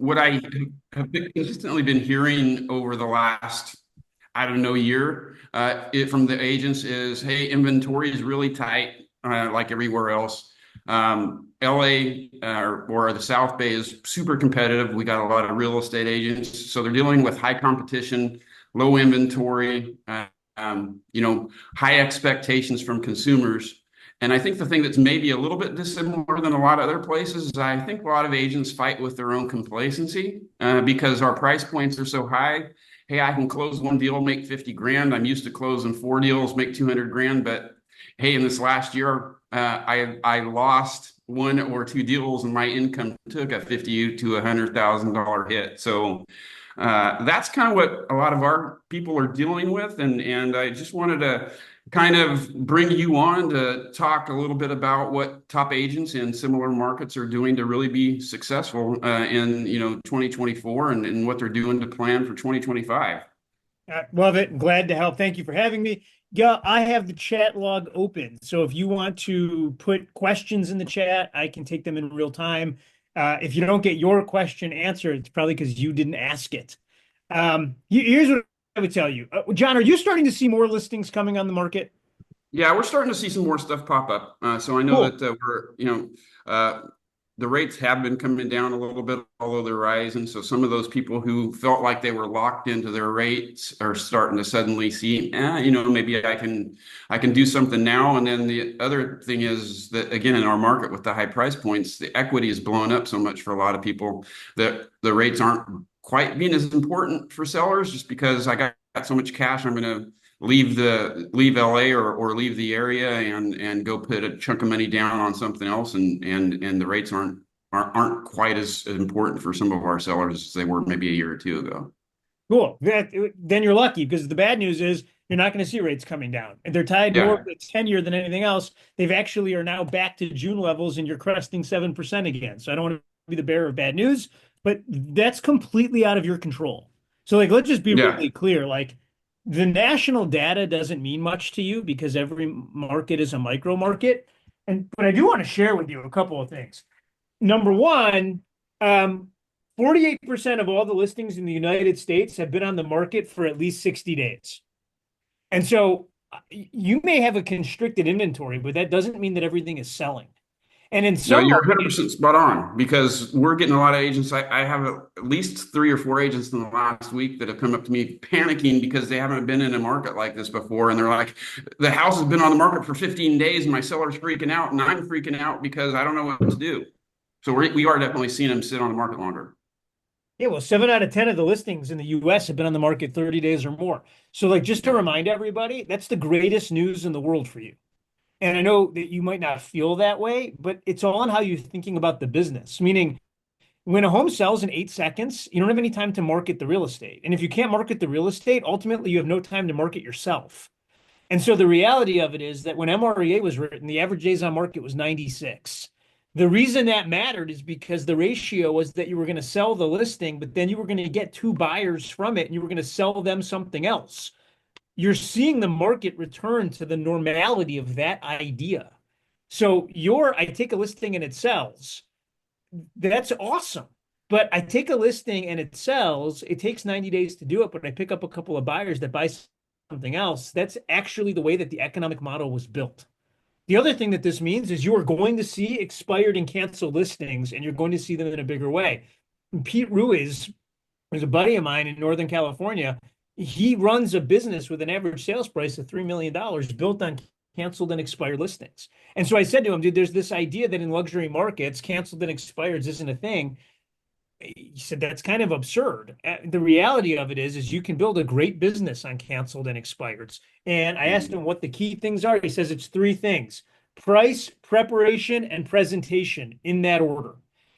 what I have consistently been hearing over the last, I don't know, year, from the agents is, hey, inventory is really tight, like everywhere else. LA or the South Bay is super competitive. We got a lot of real estate agents, so they're dealing with high competition, low inventory, high expectations from consumers. And I think the thing that's maybe a little bit dissimilar than a lot of other places is I think a lot of agents fight with their own complacency because our price points are so high. Hey, I can close one deal, make 50 grand. I'm used to closing four deals, make 200 grand. But hey, in this last year, I lost one or two deals and my income took a 50 to $100,000 hit. So that's kind of what a lot of our people are dealing with. And I just wanted to kind of bring you on to talk a little bit about what top agents in similar markets are doing to really be successful in 2024 and what they're doing to plan for 2025. I love it. Glad to help. Thank you for having me. Yeah, I have the chat log open. So if you want to put questions in the chat, I can take them in real time. If you don't get your question answered, it's probably because you didn't ask it. Here's what I would tell you. John, are you starting to see more listings coming on the market? Yeah, we're starting to see some more stuff pop up. So I know Cool. that the rates have been coming down a little bit, although they're rising. So some of those people who felt like they were locked into their rates are starting to suddenly see, maybe I can do something now. And then the other thing is that again, in our market with the high price points, the equity is blown up so much for a lot of people that the rates aren't quite being as important for sellers just because I got so much cash, I'm going to leave LA or leave the area and go put a chunk of money down on something else and the rates aren't quite as important for some of our sellers as they were maybe a year or two ago. Cool. Then you're lucky because the bad news is you're not going to see rates coming down. And they're tied more Yeah. to 10-year than anything else. They've actually are now back to June levels and you're cresting 7% again. So I don't want to be the bearer of bad news, but that's completely out of your control. So like let's just be Yeah. really clear. Like the national data doesn't mean much to you because every market is a micro market. But I do want to share with you a couple of things. Number one, 48% of all the listings in the United States have been on the market for at least 60 days. And so you may have a constricted inventory, but that doesn't mean that everything is selling. And in No, some you're markets, 100% spot on because we're getting a lot of agents. I have at least three or four agents in the last week that have come up to me panicking because they haven't been in a market like this before. And they're like, the house has been on the market for 15 days and my seller's freaking out and I'm freaking out because I don't know what to do. So we are definitely seeing them sit on the market longer. yeah, well, 7 out of 10 of the listings in the US have been on the market 30 days or more. So, like, just to Yeah. remind everybody, that's the greatest news in the world for you. And I know that you might not feel that way, but it's all on how you're thinking about the business. Meaning, when a home sells in 8 seconds, you don't have any time to market the real estate. And if you can't market the real estate, ultimately you have no time to market yourself. And so the reality of it is that when MREA was written, the average days on market was 96. The reason that mattered is because the ratio was that you were going to sell the listing, but then you were going to get two buyers from it and you were going to sell them something else. You're seeing the market return to the normality of that idea. So I take a listing and it sells. That's awesome. But I take a listing and it sells. It takes 90 days to do it, but I pick up a couple of buyers that buy something else. That's actually the way that the economic model was built. The other thing that this means is you are going to see expired and canceled listings, and you're going to see them in a bigger way. And Pete Ruiz is a buddy of mine in Northern California. He runs a business with an average sales price of $3 million built on canceled and expired listings. And so I said to him, dude, there's this idea that in luxury markets, canceled and expired isn't a thing. He said that's kind of absurd. The reality of it is you can build a great business on canceled and expireds. And I asked him what the key things are. He says it's three things: price, preparation, and presentation in that order.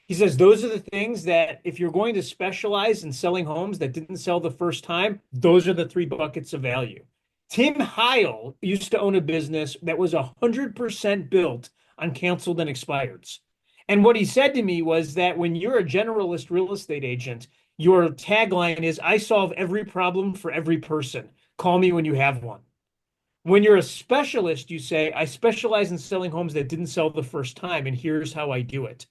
He says those are the things that if you're going to specialize in selling homes that didn't sell the first time, those are the three buckets of value. Tim Heil used to own a business that was 100% built on canceled and expireds. And what he said to me was that when you're a generalist real estate agent, your tagline is, I solve every problem for every person. Call me when you have one. When you're a specialist, you say, I specialize in selling homes that didn't sell the first time, and here's how I do it.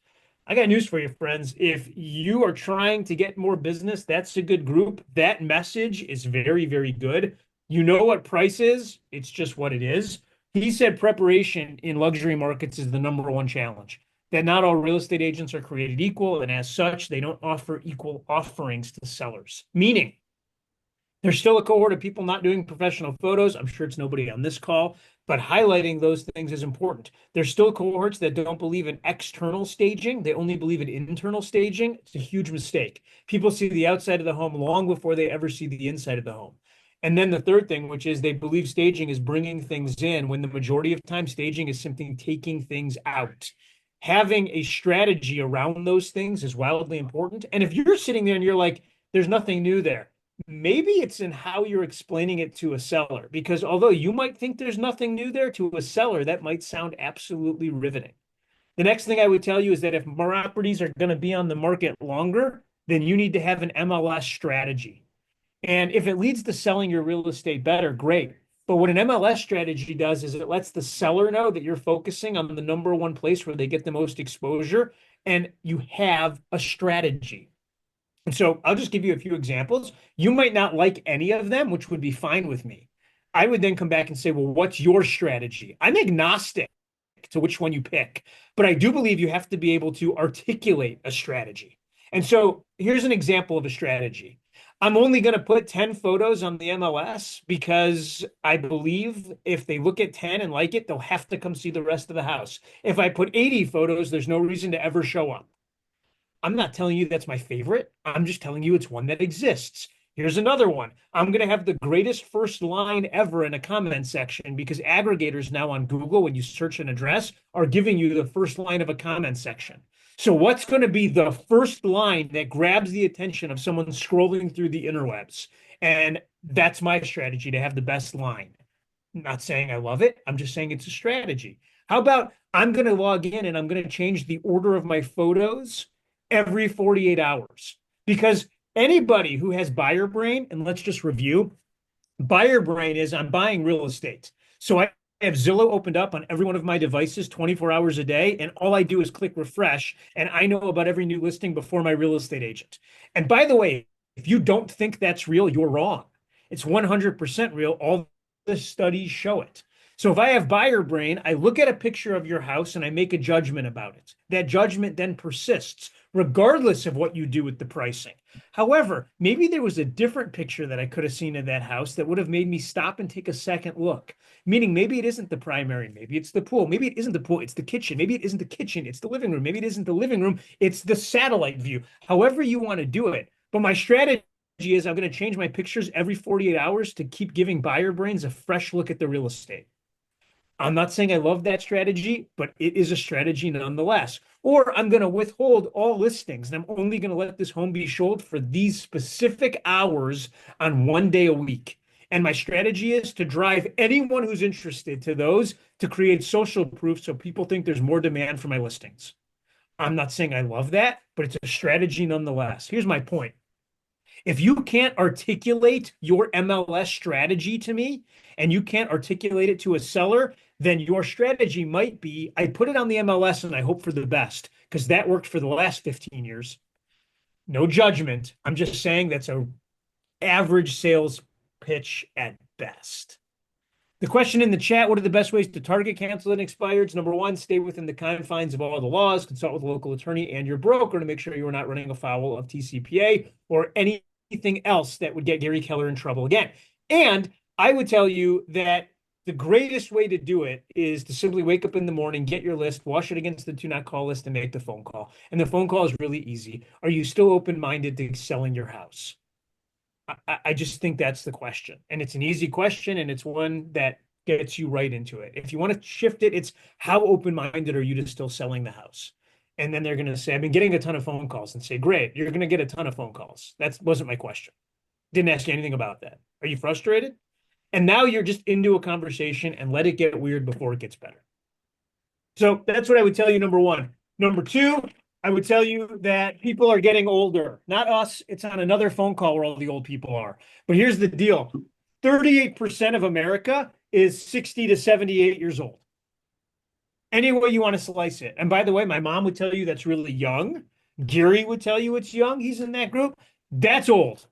I got news for you, friends. If you are trying to get more business, that's a good group. That message is very, very good. You know what price is, it's just what it is. He said preparation in luxury markets is the number one challenge. That not all real estate agents are created equal, and as such, they don't offer equal offerings to sellers. Meaning, there's still a cohort of people not doing professional photos. I'm sure it's nobody on this call, but highlighting those things is important. There's still cohorts that don't believe in external staging. They only believe in internal staging. It's a huge mistake. People see the outside of the home long before they ever see the inside of the home. And then the third thing, which is they believe staging is bringing things in when the majority of time staging is simply taking things out. Having a strategy around those things is wildly important. And if you're sitting there and you're like, there's nothing new there, maybe it's in how you're explaining it to a seller, because although you might think there's nothing new there, to a seller, that might sound absolutely riveting. The next thing I would tell you is that if properties are going to be on the market longer, then you need to have an MLS strategy. And if it leads to selling your real estate better, great. But what an MLS strategy does is it lets the seller know that you're focusing on the number one place where they get the most exposure, and you have a strategy. And so I'll just give you a few examples. You might not like any of them, which would be fine with me. I would then come back and say, well, what's your strategy? I'm agnostic to which one you pick, but I do believe you have to be able to articulate a strategy. And so here's an example of a strategy. I'm only going to put 10 photos on the MLS because I believe if they look at 10 and like it, they'll have to come see the rest of the house. If I put 80 photos, there's no reason to ever show up. I'm not telling you that's my favorite. I'm just telling you it's one that exists. Here's another one. I'm going to have the greatest first line ever in a comment section because aggregators now on Google, when you search an address, are giving you the first line of a comment section. So what's going to be the first line that grabs the attention of someone scrolling through the interwebs? And that's my strategy, to have the best line. I'm not saying I love it. I'm just saying it's a strategy. How about I'm going to log in and I'm going to change the order of my photos every 48 hours? Because anybody who has buyer brain, and let's just review, buyer brain is I'm buying real estate. So I have Zillow opened up on every one of my devices 24 hours a day, and all I do is click refresh, and I know about every new listing before my real estate agent. And by the way, if you don't think that's real, you're wrong. It's 100% real. All the studies show it. So if I have buyer brain, I look at a picture of your house and I make a judgment about it. That judgment then persists regardless of what you do with the pricing. However, maybe there was a different picture that I could have seen of that house that would have made me stop and take a second look. Meaning maybe it isn't the primary, maybe it's the pool. Maybe it isn't the pool, it's the kitchen. Maybe it isn't the kitchen, it's the living room. Maybe it isn't the living room, it's the satellite view. However you want to do it. But my strategy is I'm going to change my pictures every 48 hours to keep giving buyer brains a fresh look at the real estate. I'm not saying I love that strategy, but it is a strategy nonetheless. Or I'm going to withhold all listings and I'm only going to let this home be sold for these specific hours on one day a week. And my strategy is to drive anyone who's interested to those to create social proof so people think there's more demand for my listings. I'm not saying I love that, but it's a strategy nonetheless. Here's my point. If you can't articulate your MLS strategy to me and you can't articulate it to a seller, then your strategy might be, I put it on the MLS and I hope for the best because that worked for the last 15 years. No judgment. I'm just saying that's a average sales pitch at best. The question in the chat, what are the best ways to target cancel and expireds? Number one, stay within the confines of all the laws, consult with a local attorney and your broker to make sure you are not running afoul of TCPA or anything else that would get Gary Keller in trouble again. And I would tell you that the greatest way to do it is to simply wake up in the morning, get your list, wash it against the do not call list, and make the phone call. And the phone call is really easy. Are you still open-minded to selling your house? I just think that's the question. And it's an easy question, and it's one that gets you right into it. If you want to shift it, it's how open-minded are you to still selling the house? And then they're going to say, I've been getting a ton of phone calls, and say, great, you're going to get a ton of phone calls. That wasn't my question. Didn't ask you anything about that. Are you frustrated? And now you're just into a conversation and let it get weird before it gets better. So that's what I would tell you, number one. Number two, I would tell you that people are getting older. Not us. It's on another phone call where all the old people are. But here's the deal. 38% of America is 60 to 78 years old. Any way you want to slice it. And by the way, my mom would tell you that's really young. Gary would tell you it's young. He's in that group. That's old,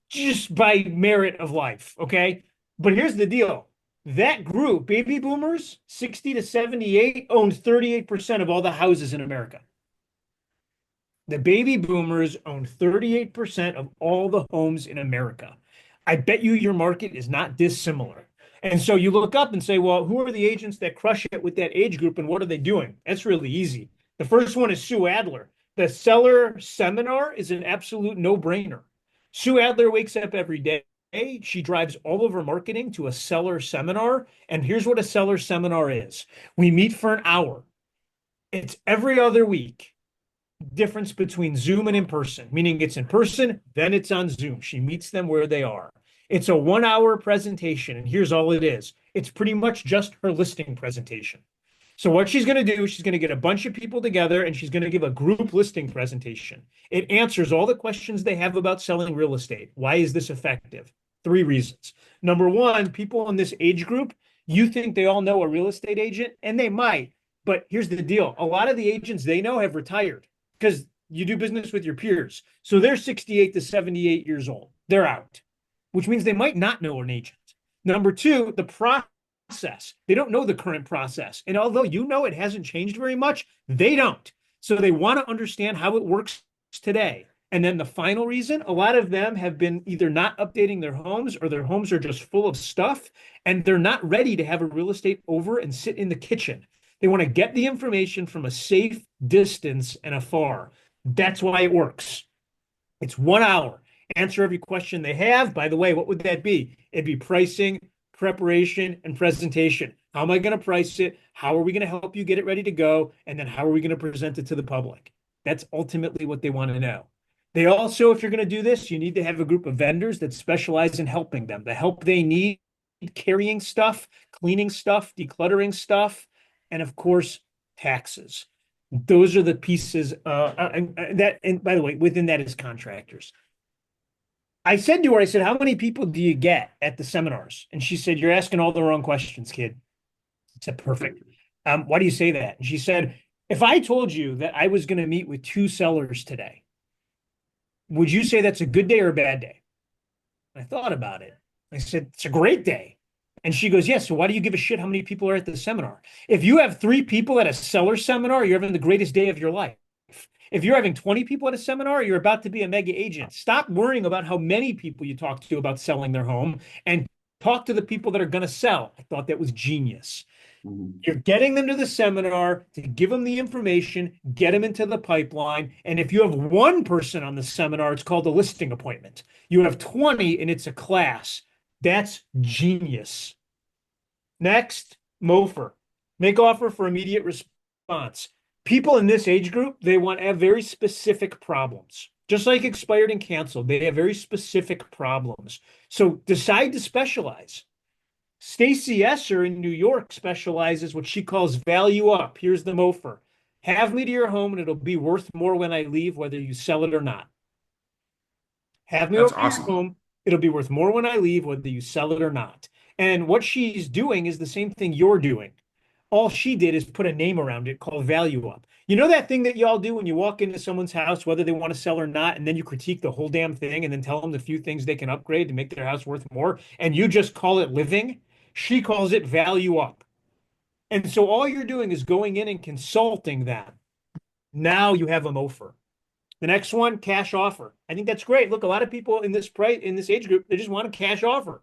just by merit of life. Okay. But here's the deal. That group, baby boomers, 60 to 78, owns 38% of all the houses in America. The baby boomers own 38% of all the homes in America. I bet you your market is not dissimilar. And so you look up and say, well, who are the agents that crush it with that age group and what are they doing? That's really easy. The first one is Sue Adler. The seller seminar is an absolute no-brainer. Sue Adler wakes up every day. She drives all of her marketing to a seller seminar. And here's what a seller seminar is. We meet for an hour. It's every other week. Difference between Zoom and in person, meaning it's in person, then it's on Zoom. She meets them where they are. It's a 1 hour presentation, and here's all it is. It's pretty much just her listing presentation. So what she's going to do, she's going to get a bunch of people together and she's going to give a group listing presentation. It answers all the questions they have about selling real estate. Why is this effective? 3 reasons. Number one, people in this age group, you think they all know a real estate agent, and they might. But here's the deal. A lot of the agents they know have retired because you do business with your peers. So they're 68 to 78 years old. They're out, which means they might not know an agent. Number two, the process. They don't know the current process. And although you know it hasn't changed very much, they don't. So they want to understand how it works today. And then the final reason, a lot of them have been either not updating their homes or their homes are just full of stuff and they're not ready to have a real estate over and sit in the kitchen. They want to get the information from a safe distance and afar. That's why it works. It's 1 hour. Answer every question they have. By the way, what would that be? It'd be pricing, preparation, and presentation. How am I going to price it? How are we going to help you get it ready to go? And then how are we going to present it to the public? That's ultimately what they want to know. They also, if you're going to do this, you need to have a group of vendors that specialize in helping them. The help they need, carrying stuff, cleaning stuff, decluttering stuff, and of course, taxes. Those are the pieces and by the way, within that is contractors. I said to her, I said, how many people do you get at the seminars? And she said, you're asking all the wrong questions, kid. I said, perfect. Why do you say that? And she said, if I told you that I was going to meet with 2 sellers today, would you say that's a good day or a bad day? I thought about it. I said, it's a great day. And she goes, yes. So why do you give a shit how many people are at the seminar? If you have 3 people at a seller seminar, you're having the greatest day of your life. If you're having 20 people at a seminar, you're about to be a mega agent. Stop worrying about how many people you talk to about selling their home and talk to the people that are going to sell. I thought that was genius. You're getting them to the seminar to give them the information, get them into the pipeline. And if you have 1 person on the seminar, it's called a listing appointment. You have 20 and it's a class. That's genius. Next, MOFR. Make offer for immediate response. People in this age group, they want to have very specific problems. Just like expired and canceled, they have very specific problems. So decide to specialize. Stacy Esser in New York specializes what she calls value up. Here's the MOFR. Have me to your home and it'll be worth more when I leave, whether you sell it or not. Have me That's over to your home. It'll be worth more when I leave, whether you sell it or not. And what she's doing is the same thing you're doing. All she did is put a name around it called value up. You know that thing that y'all do when you walk into someone's house, whether they want to sell or not, and then you critique the whole damn thing and then tell them the few things they can upgrade to make their house worth more, and you just call it living? She calls it value up. And so all you're doing is going in and consulting them. Now you have a MOFR. The next one, cash offer. I think that's great. Look, a lot of people in this age group, they just want a cash offer.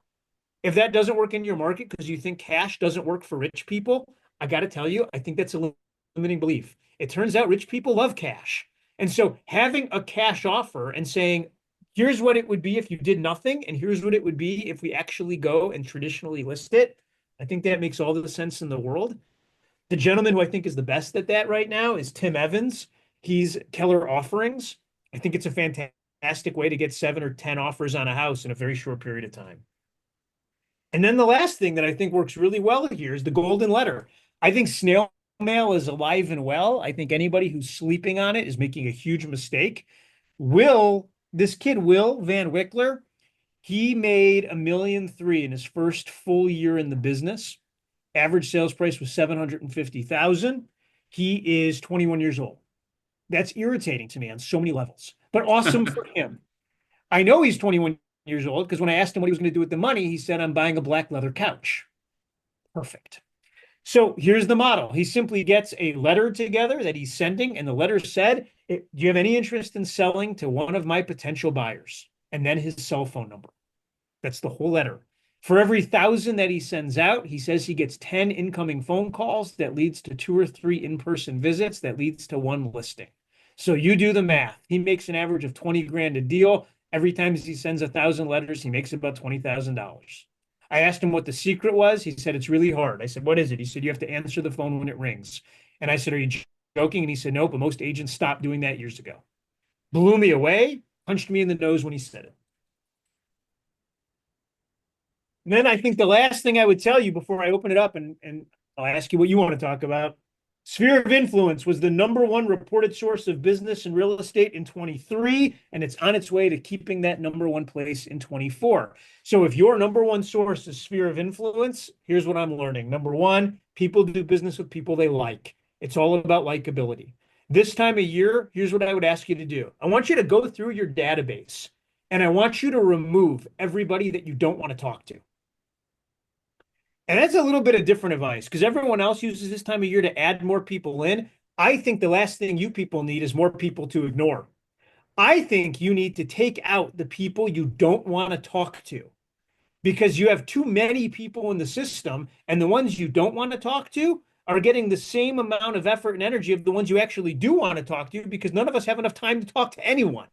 If that doesn't work in your market because you think cash doesn't work for rich people, I got to tell you, I think that's a limiting belief. It turns out rich people love cash. And so having a cash offer and saying, here's what it would be if you did nothing, and here's what it would be if we actually go and traditionally list it, I think that makes all the sense in the world. The gentleman who I think is the best at that right now is Tim Evans. He's Keller Offerings. I think it's a fantastic way to get 7 or 10 offers on a house in a very short period of time. And then the last thing that I think works really well here is the golden letter. I think snail mail is alive and well. I think anybody who's sleeping on it is making a huge mistake. This kid, Will Van Wickler, he made $1.3 million in his first full year in the business. Average sales price was 750,000. He is 21 years old. That's irritating to me on so many levels, but awesome for him. I know he's 21 years old because when I asked him what he was going to do with the money, he said, I'm buying a black leather couch. Perfect. So here's the model. He simply gets a letter together that he's sending, and the letter said, do you have any interest in selling to one of my potential buyers? And then his cell phone number. That's the whole letter. For every 1,000 that he sends out, he says he gets 10 incoming phone calls that leads to 2 or 3 in-person visits that leads to 1 listing. So you do the math. He makes an average of 20 grand a deal. Every time he sends 1,000 letters, he makes about $20,000. I asked him what the secret was. He said, it's really hard. I said, what is it? He said, you have to answer the phone when it rings. And I said, are you joking? And he said, no, but most agents stopped doing that years ago. Blew me away, punched me in the nose when he said it. And then I think the last thing I would tell you before I open it up, and I'll ask you what you want to talk about. Sphere of influence was the #1 reported source of business and real estate in 23, and it's on its way to keeping that #1 place in 24. So if your #1 source is sphere of influence, here's what I'm learning. #1, people do business with people they like. It's all about likability. This time of year, here's what I would ask you to do. I want you to go through your database, and I want you to remove everybody that you don't want to talk to. And that's a little bit of different advice because everyone else uses this time of year to add more people in. I think the last thing you people need is more people to ignore. I think you need to take out the people you don't want to talk to because you have too many people in the system, and the ones you don't want to talk to are getting the same amount of effort and energy of the ones you actually do want to talk to because none of us have enough time to talk to anyone.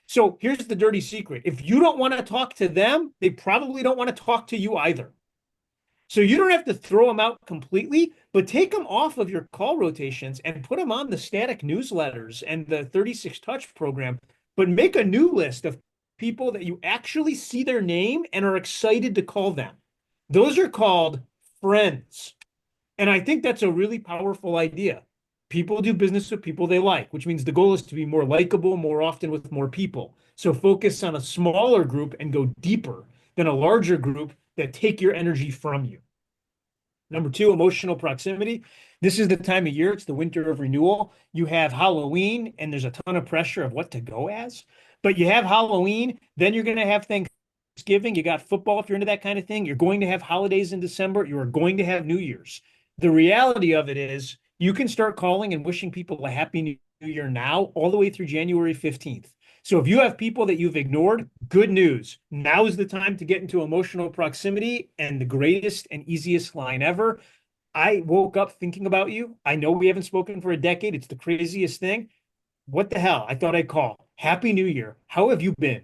So here's the dirty secret. If you don't want to talk to them, they probably don't want to talk to you either. So you don't have to throw them out completely, but take them off of your call rotations and put them on the static newsletters and the 36 Touch program, but make a new list of people that you actually see their name and are excited to call them. Those are called friends. And I think that's a really powerful idea. People do business with people they like, which means the goal is to be more likable more often with more people. So focus on a smaller group and go deeper than a larger group that take your energy from you. #2, emotional proximity. This is the time of year. It's the winter of renewal. You have Halloween, and there's a ton of pressure of what to go as. But you have Halloween, then you're going to have Thanksgiving. You got football if you're into that kind of thing. You're going to have holidays in December. You are going to have New Year's. The reality of it is you can start calling and wishing people a happy New Year now all the way through January 15th. So if you have people that you've ignored, good news. Now is the time to get into emotional proximity, and the greatest and easiest line ever. I woke up thinking about you. I know we haven't spoken for a decade. It's the craziest thing. What the hell? I thought I'd call. Happy New Year. How have you been?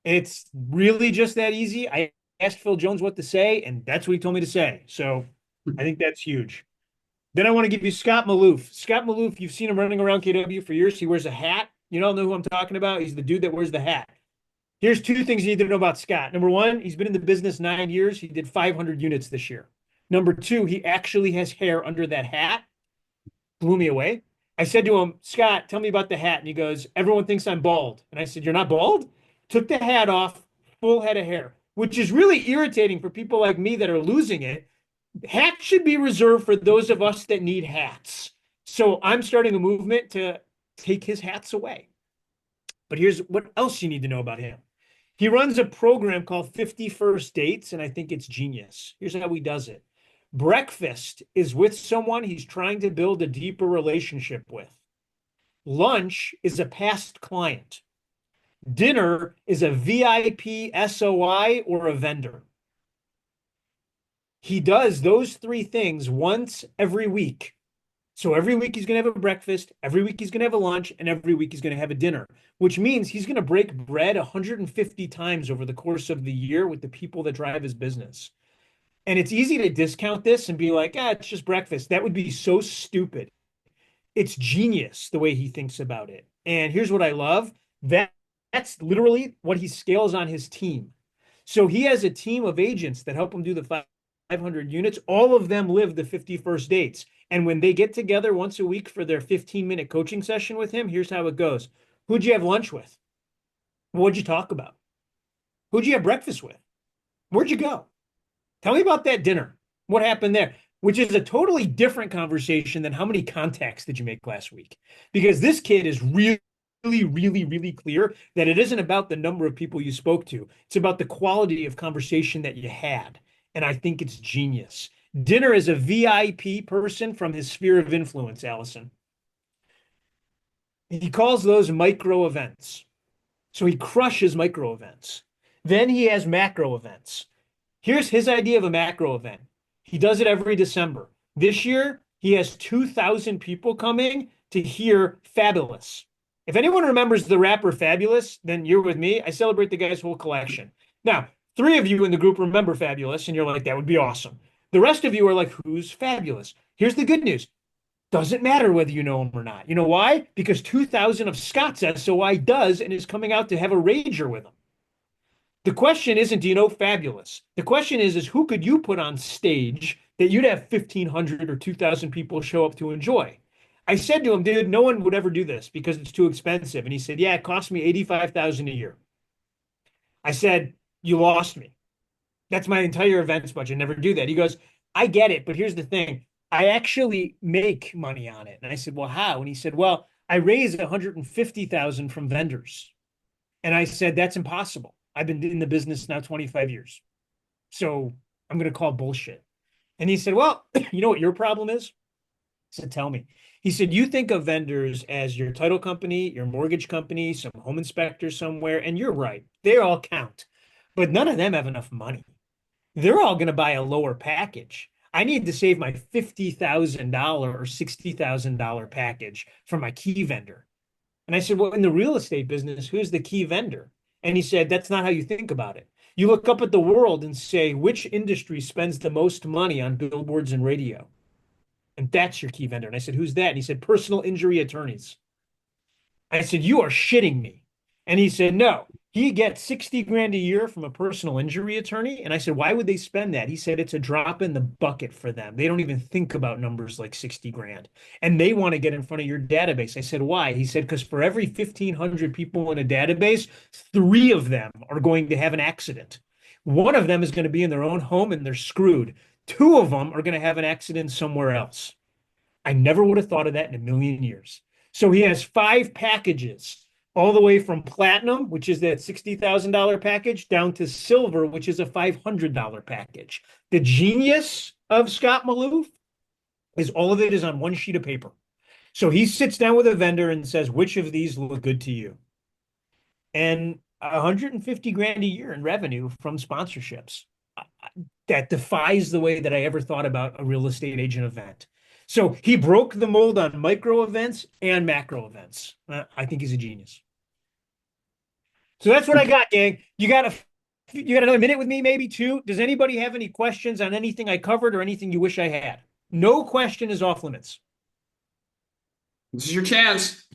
It's really just that easy. I asked Phil Jones what to say, and that's what he told me to say. So I think that's huge. Then I want to give you Scott Malof. Scott Malof, you've seen him running around KW for years. He wears a hat. You all know who I'm talking about. He's the dude that wears the hat. Here's 2 things you need to know about Scott. #1, he's been in the business 9 years. He did 500 units this year. #2, he actually has hair under that hat. Blew me away. I said to him, Scott, tell me about the hat. And he goes, everyone thinks I'm bald. And I said, you're not bald? Took the hat off, full head of hair, which is really irritating for people like me that are losing it. Hats should be reserved for those of us that need hats. So I'm starting a movement to take his hats away. But here's what else you need to know about him. He runs a program called 50 First Dates, and I think it's genius. Here's how he does it. Breakfast is with someone he's trying to build a deeper relationship with. Lunch is a past client. Dinner is a VIP SOI or a vendor. He does those 3 things once every week. So every week he's going to have a breakfast, every week he's going to have a lunch, and every week he's going to have a dinner, which means he's going to break bread 150 times over the course of the year with the people that drive his business. And it's easy to discount this and be like, it's just breakfast. That would be so stupid. It's genius the way he thinks about it. And here's what I love. That's literally what he scales on his team. So he has a team of agents that help him do the 500 units. All of them live the 50 First Dates. And when they get together once a week for their 15-minute coaching session with him, here's how it goes. Who'd you have lunch with? What'd you talk about? Who'd you have breakfast with? Where'd you go? Tell me about that dinner. What happened there? Which is a totally different conversation than how many contacts did you make last week? Because this kid is really, really, really clear that it isn't about the number of people you spoke to. It's about the quality of conversation that you had. And I think it's genius. Dinner is a VIP person from his sphere of influence, Allison. He calls those micro events. So he crushes micro events. Then he has macro events. Here's his idea of a macro event. He does it every December. This year, he has 2,000 people coming to hear Fabulous. If anyone remembers the rapper Fabulous, then you're with me. I celebrate the guy's whole collection. Now, 3 of you in the group remember Fabulous, and you're like, that would be awesome. The rest of you are like, who's Fabulous? Here's the good news. Doesn't matter whether you know him or not. You know why? Because 2,000 of Scott's SOI does and is coming out to have a rager with him. The question isn't, do you know Fabulous? The question is who could you put on stage that you'd have 1,500 or 2,000 people show up to enjoy? I said to him, dude, no one would ever do this because it's too expensive. And he said, yeah, it costs me $85,000 a year. I said, you lost me. That's my entire events budget. Never do that. He goes, I get it, but here's the thing. I actually make money on it. And I said, well, how? And he said, well, I raised 150,000 from vendors. And I said, that's impossible. I've been in the business now 25 years. So I'm going to call bullshit. And he said, well, you know what your problem is? I said, tell me. He said, you think of vendors as your title company, your mortgage company, some home inspector somewhere. And you're right. They all count. But none of them have enough money. They're all going to buy a lower package. I need to save my $50,000 or $60,000 package for my key vendor. And I said, well, in the real estate business, who's the key vendor? And he said, that's not how you think about it. You look up at the world and say, which industry spends the most money on billboards and radio? And that's your key vendor. And I said, who's that? And he said, personal injury attorneys. I said, you are shitting me. And he said, no, he gets 60 grand a year from a personal injury attorney. And I said, why would they spend that? He said, it's a drop in the bucket for them. They don't even think about numbers like 60 grand. And they want to get in front of your database. I said, why? He said, because for every 1,500 people in a database, 3 of them are going to have an accident. 1 of them is going to be in their own home and they're screwed. 2 of them are going to have an accident somewhere else. I never would have thought of that in a million years. So he has 5 packages, all the way from platinum, which is that $60,000 package, down to silver, which is a $500 package. The genius of Scott Malof is all of it is on one sheet of paper. So he sits down with a vendor and says, which of these look good to you? And 150 grand a year in revenue from sponsorships. That defies the way that I ever thought about a real estate agent event. So he broke the mold on micro events and macro events. I think he's a genius. So that's what I got, gang. You got another minute with me, maybe 2. Does anybody have any questions on anything I covered or anything you wish I had? No question is off limits. This is your chance.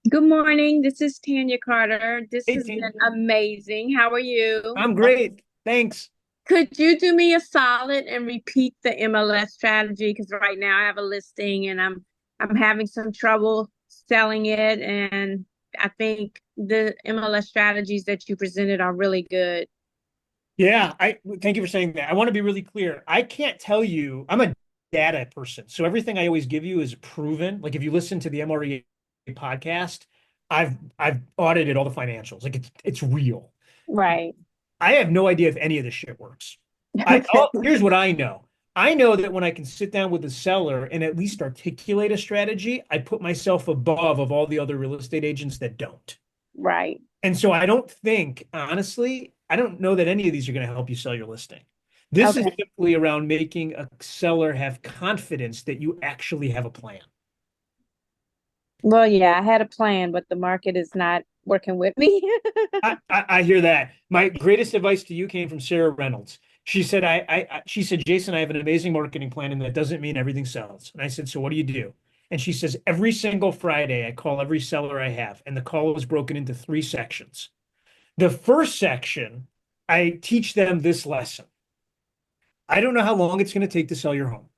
Good morning. This is Tanya Carter. This Hey, has Tanya. been amazing. How are you? I'm great. Thanks. Could you do me a solid and repeat the MLS strategy? Because right now I have a listing and I'm having some trouble selling it. And I think the MLS strategies that you presented are really good. Yeah, I thank you for saying that. I want to be really clear. I can't tell you, I'm a data person. So everything I always give you is proven. Like if you listen to the MREA podcast, I've audited all the financials. Like it's real. Right. I have no idea if any of this shit works. Here's what I know. I know that when I can sit down with the seller and at least articulate a strategy, I put myself above of all the other real estate agents that don't. Right. And so I don't think, honestly, I don't know that any of these are going to help you sell your listing. This is simply around making a seller have confidence that you actually have a plan. Well, yeah, I had a plan, but the market is not working with me. I hear that. My greatest advice to you came from Sarah Reynolds. She said, she said, Jason, I have an amazing marketing plan, and that doesn't mean everything sells. And I said, so what do you do? And she says, every single Friday, I call every seller I have, and the call was broken into 3 sections. The first section, I teach them this lesson. I don't know how long it's going to take to sell your home.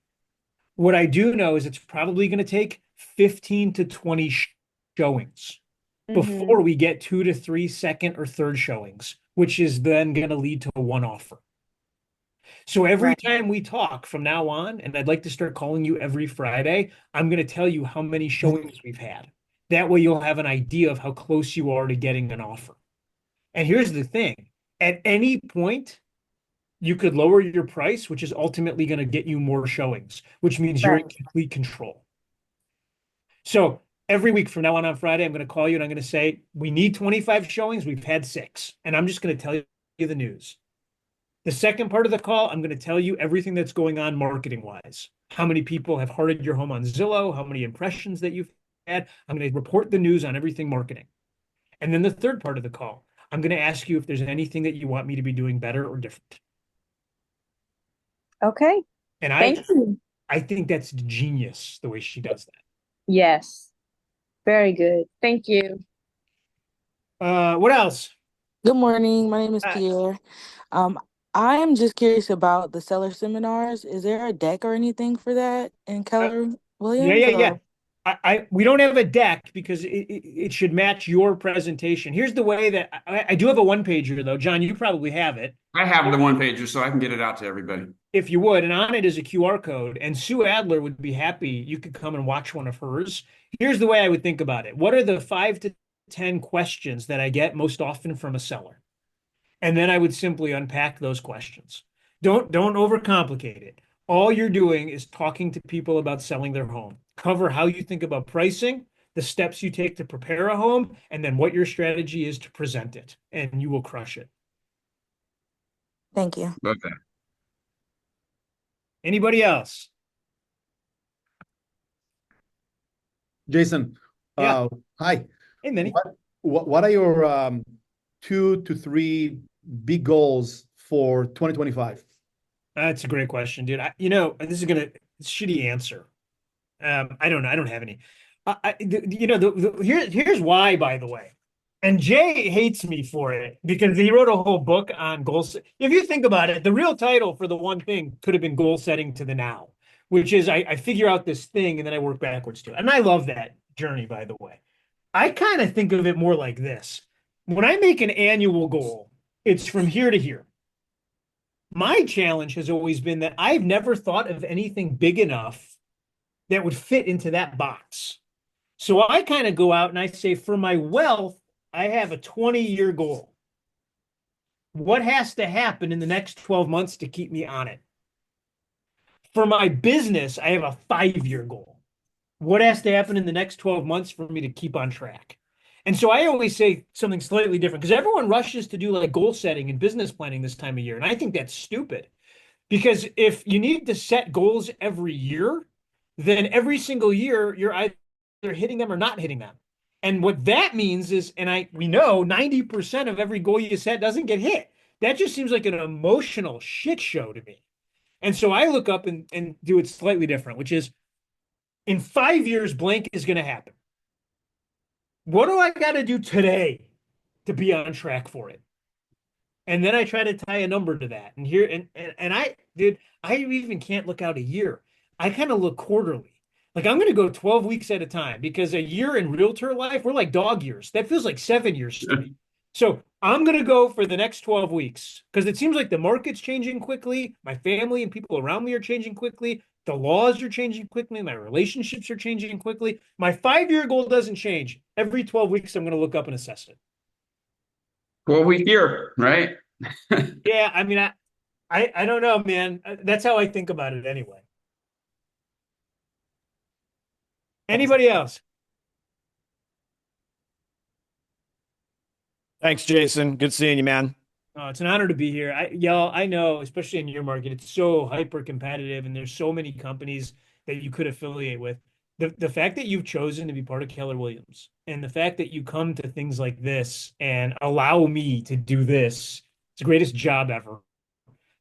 What I do know is it's probably going to take 15 to 20 showings before we get 2 to 3 second or third showings, which is then going to lead to 1 offer. So every Right. time we talk from now on, and I'd like to start calling you every Friday, I'm going to tell you how many showings we've had. That way you'll have an idea of how close you are to getting an offer. And here's the thing, at any point, you could lower your price, which is ultimately going to get you more showings, which means you're in Right. complete control. So every week from now on Friday, I'm going to call you and I'm going to say, we need 25 showings. We've had 6. And I'm just going to tell you the news. The second part of the call, I'm going to tell you everything that's going on marketing wise. How many people have hearted your home on Zillow, how many impressions that you've had. I'm going to report the news on everything marketing. And then the third part of the call, I'm going to ask you if there's anything that you want me to be doing better or different. Okay. And Thank you. I think that's genius the way she does that. Yes. Very good. Thank you. What else? Good morning. My name is Uh, Pierre. Um, I am just curious about the seller seminars. Is there a deck or anything for that in uh, Keller yeah, Williams yeah, yeah. or? We don't have a deck because it should match your presentation. Here's the way that I do have a one pager though. John, you probably have it. I have the one pager so I can get it out to everybody. If you would, and on it is a QR code, and Sue Adler would be happy. You could come and watch one of hers. Here's the way I would think about it. What are the 5 to 10 questions that I get most often from a seller? And then I would simply unpack those questions. Don't overcomplicate it. All you're doing is talking to people about selling their home. Cover how you think about pricing, the steps you take to prepare a home, and then what your strategy is to present it, and you will crush it. Thank you. Okay. Anybody else? Jason, Yeah. hi. Hey, Minnie. What are your 2 to 3 big goals for 2025? That's a great question, dude. This is gonna shitty answer. I don't know. I don't have any. Here's why, by the way. And Jay hates me for it because he wrote a whole book on goals. If you think about it, the real title for the one thing could have been goal setting to the now, which is I figure out this thing and then I work backwards to it. And I love that journey, by the way. I kind of think of it more like this. When I make an annual goal, it's from here to here. My challenge has always been that I've never thought of anything big enough that would fit into that box. So I kind of go out and I say, for my wealth, I have a 20-year goal. What has to happen in the next 12 months to keep me on it? For my business, I have a 5-year goal. What has to happen in the next 12 months for me to keep on track? And so I always say something slightly different because everyone rushes to do like goal setting and business planning this time of year. And I think that's stupid because if you need to set goals every year, then every single year you're either hitting them or not hitting them. And what that means is, we know 90% of every goal you set doesn't get hit. That just seems like an emotional shit show to me. And so I look up and do it slightly different, which is in 5 years, blank is going to happen. What do I got to do today to be on track for it? And then I try to tie a number to that. I even can't look out a year. I kind of look quarterly. Like I'm going to go 12 weeks at a time because a year in realtor life, we're like dog years. That feels like 7 years to me. So I'm going to go for the next 12 weeks because it seems like the market's changing quickly. My family and people around me are changing quickly. The laws are changing quickly. My relationships are changing quickly. My 5-year goal doesn't change. Every 12 weeks, I'm going to look up and assess it. Well, we hear, right? Yeah, I mean, I don't know, man. That's how I think about it anyway. Anybody else? Thanks, Jason. Good seeing you, man. Oh, it's an honor to be here. I know, especially in your market, it's so hyper competitive and there's so many companies that you could affiliate with. The fact that you've chosen to be part of Keller Williams and the fact that you come to things like this and allow me to do this, it's the greatest job ever.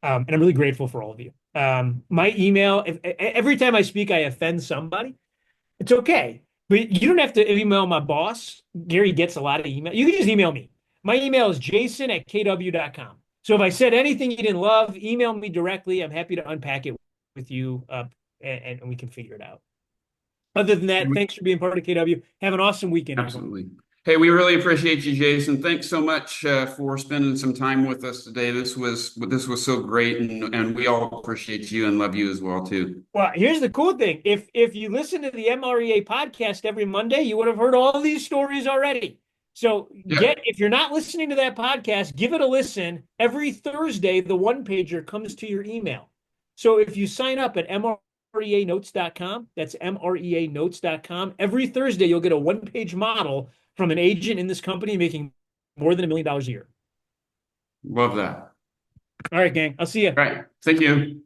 And I'm really grateful for all of you. My email, every time I speak, I offend somebody. It's okay. But you don't have to email my boss. Gary gets a lot of email. You can just email me. My email is jason@kw.com. So if I said anything you didn't love, email me directly. I'm happy to unpack it with you and we can figure it out. Other than that, thanks for being part of KW. Have an awesome weekend. Absolutely. Hey, we really appreciate you, Jason. Thanks so much for spending some time with us today. This was so great, and we all appreciate you and love you as well too. Well, here's the cool thing. If you listen to the MREA podcast every Monday, you would have heard all these stories already. So if you're not listening to that podcast, give it a listen. Every Thursday, the one pager comes to your email. So if you sign up at mreanotes.com, that's mreanotes.com, every Thursday you'll get a one-page model from an agent in this company making more than $1 million a year. Love that. All right, gang. I'll see you. All right. Thank you.